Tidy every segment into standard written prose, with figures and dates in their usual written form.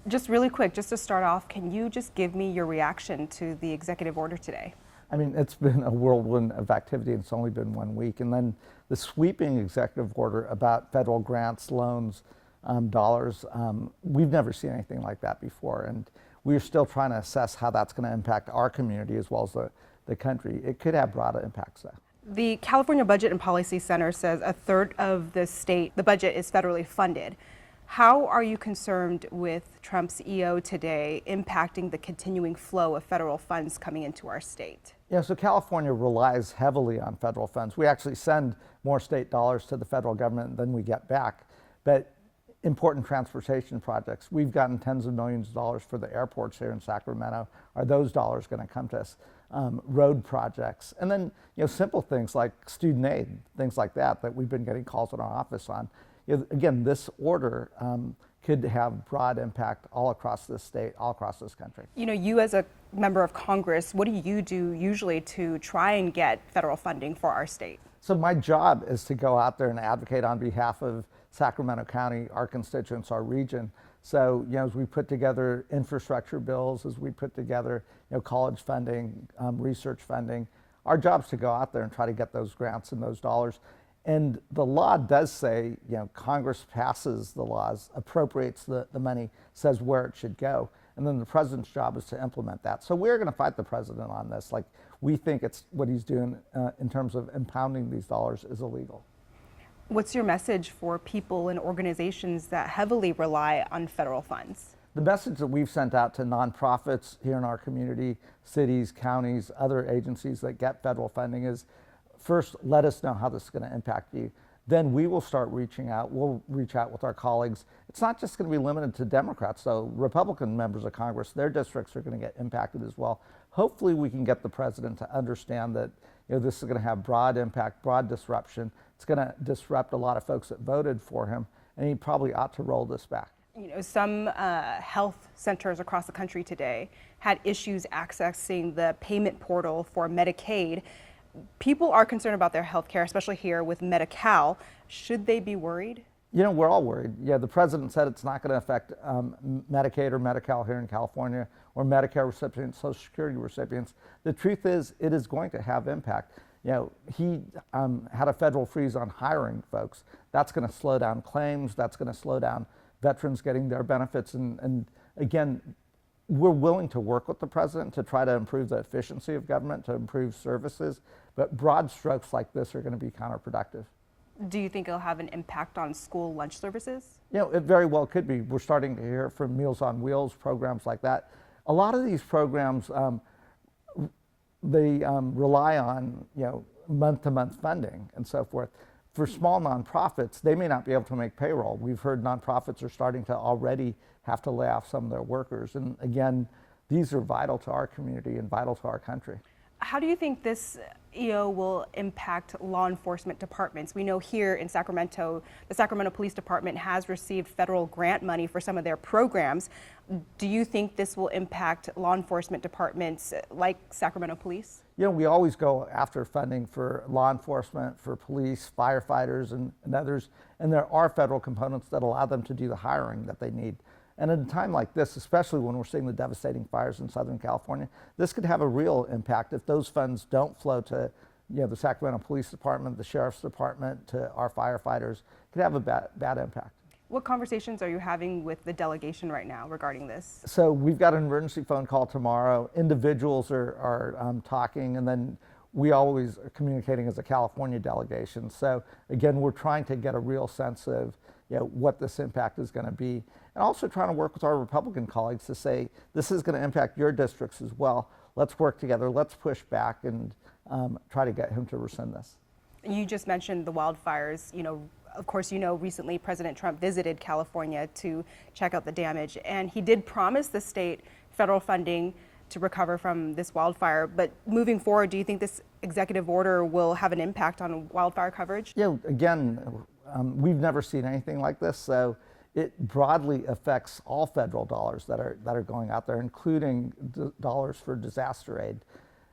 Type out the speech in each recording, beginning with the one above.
Just really quick, just to start off, can you just give me your reaction to the executive order today? I mean, it's been a whirlwind of activity, and it's only been 1 week. And then the sweeping executive order about federal grants, loans, dollars, we've never seen anything like that before. And we're still trying to assess how that's going to impact our community as well as the country. It could have broader impacts, though. The California Budget and Policy Center says a third of the budget is federally funded. How are you concerned with Trump's EO today impacting the continuing flow of federal funds coming into our state? Yeah, so California relies heavily on federal funds. We actually send more state dollars to the federal government than we get back. But important transportation projects, we've gotten tens of millions of dollars for the airports here in Sacramento. Are those dollars going to come to us? Road projects, and then simple things like student aid, things like that we've been getting calls in our office on. Again, this order could have broad impact all across this state, all across this country. You as a member of Congress, what do you do usually to try and get federal funding for our state? So my job is to go out there and advocate on behalf of Sacramento County, our constituents, our region. So, as we put together infrastructure bills, as we put together, college funding, research funding, our job is to go out there and try to get those grants and those dollars. And the law does say, Congress passes the laws, appropriates the money, says where it should go. And then the president's job is to implement that. So we're going to fight the president on this. We think it's what he's doing in terms of impounding these dollars is illegal. What's your message for people and organizations that heavily rely on federal funds? The message that we've sent out to nonprofits here in our community, cities, counties, other agencies that get federal funding is, first, let us know how this is going to impact you. Then we will start reaching out. We'll reach out with our colleagues. It's not just going to be limited to Democrats. So Republican members of Congress, their districts are going to get impacted as well. Hopefully we can get the president to understand that this is going to have broad impact, broad disruption. It's going to disrupt a lot of folks that voted for him, and he probably ought to roll this back. Some health centers across the country today had issues accessing the payment portal for Medicaid. People are concerned about their health care, especially here with Medi-Cal. Should they be worried? We're all worried. Yeah, the president said it's not going to affect Medicaid or Medi-Cal here in California or Medicare recipients, Social Security recipients. The truth is, it is going to have impact. He had a federal freeze on hiring folks. That's going to slow down claims. That's going to slow down veterans getting their benefits. And again, we're willing to work with the president to try to improve the efficiency of government, to improve services. But broad strokes like this are going to be counterproductive. Do you think it'll have an impact on school lunch services? It very well could be. We're starting to hear from Meals on Wheels, programs like that. A lot of these programs, they rely on month-to-month funding and so forth. For small nonprofits, they may not be able to make payroll. We've heard nonprofits are starting to already have to lay off some of their workers. And again, these are vital to our community and vital to our country. How do you think this EO will impact law enforcement departments? We know here in Sacramento, the Sacramento Police Department has received federal grant money for some of their programs. Do you think this will impact law enforcement departments like Sacramento Police? We always go after funding for law enforcement, for police, firefighters, and others. And there are federal components that allow them to do the hiring that they need. And at a time like this, especially when we're seeing the devastating fires in Southern California, this could have a real impact if those funds don't flow to the Sacramento Police Department, the Sheriff's Department, to our firefighters. It could have a bad impact. What conversations are you having with the delegation right now regarding this? So we've got an emergency phone call tomorrow. Individuals are talking, and then we always are communicating as a California delegation. So again, we're trying to get a real sense of what this impact is going to be, and also trying to work with our Republican colleagues to say this is going to impact your districts as well. Let's work together. Let's push back and try to get him to rescind this. You just mentioned the wildfires. Of course, recently President Trump visited California to check out the damage, and he did promise the state federal funding to recover from this wildfire. But moving forward, do you think this executive order will have an impact on wildfire coverage? Again, we've never seen anything like this, so it broadly affects all federal dollars that are going out there, including dollars for disaster aid.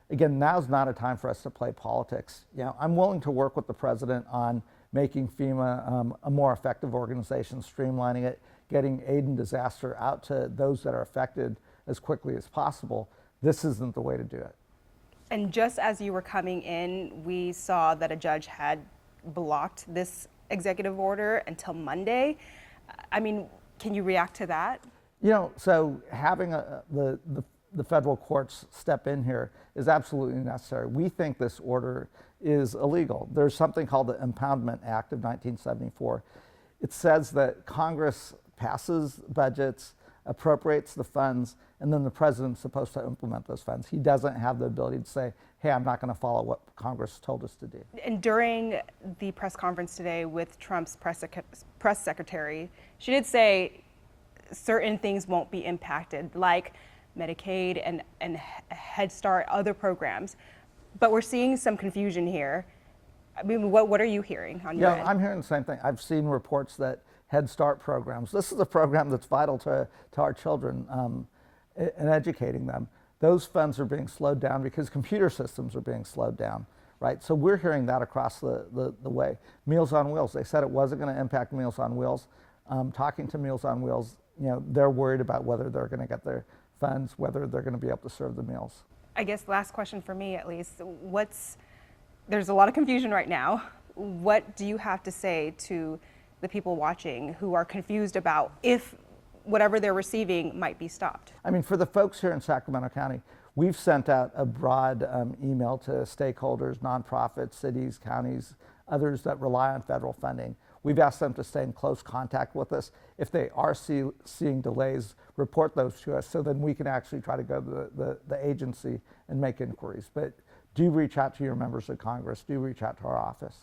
Again, now's not a time for us to play politics. I'm willing to work with the president on making FEMA a more effective organization, streamlining it, getting aid and disaster out to those that are affected as quickly as possible, this isn't the way to do it. And just as you were coming in, we saw that a judge had blocked this executive order until Monday. I mean, can you react to that? You know, so having the federal courts step in here is absolutely necessary. We think this order is illegal. There's something called the Impoundment Act of 1974. It says that Congress passes budgets, appropriates the funds, and then the president's supposed to implement those funds. He doesn't have the ability to say, hey, I'm not going to follow what Congress told us to do. And during the press conference today with Trump's press secretary, she did say certain things won't be impacted, like Medicaid and Head Start, other programs. But we're seeing some confusion here. I mean, what are you hearing on your end? I'm hearing the same thing. I've seen reports that Head Start programs, this is a program that's vital to our children and educating them. Those funds are being slowed down because computer systems are being slowed down, right? So we're hearing that across the way. Meals on Wheels, they said it wasn't going to impact Meals on Wheels. Talking to Meals on Wheels, you know, they're worried about whether they're going to get their funds, whether they're going to be able to serve the meals. I guess last question for me, at least, there's a lot of confusion right now. What do you have to say to the people watching who are confused about if whatever they're receiving might be stopped? I mean, for the folks here in Sacramento County, we've sent out a broad email to stakeholders, nonprofits, cities, counties, others that rely on federal funding. We've asked them to stay in close contact with us. If they are seeing delays, report those to us so then we can actually try to go to the agency and make inquiries. But do reach out to your members of Congress. Do reach out to our office.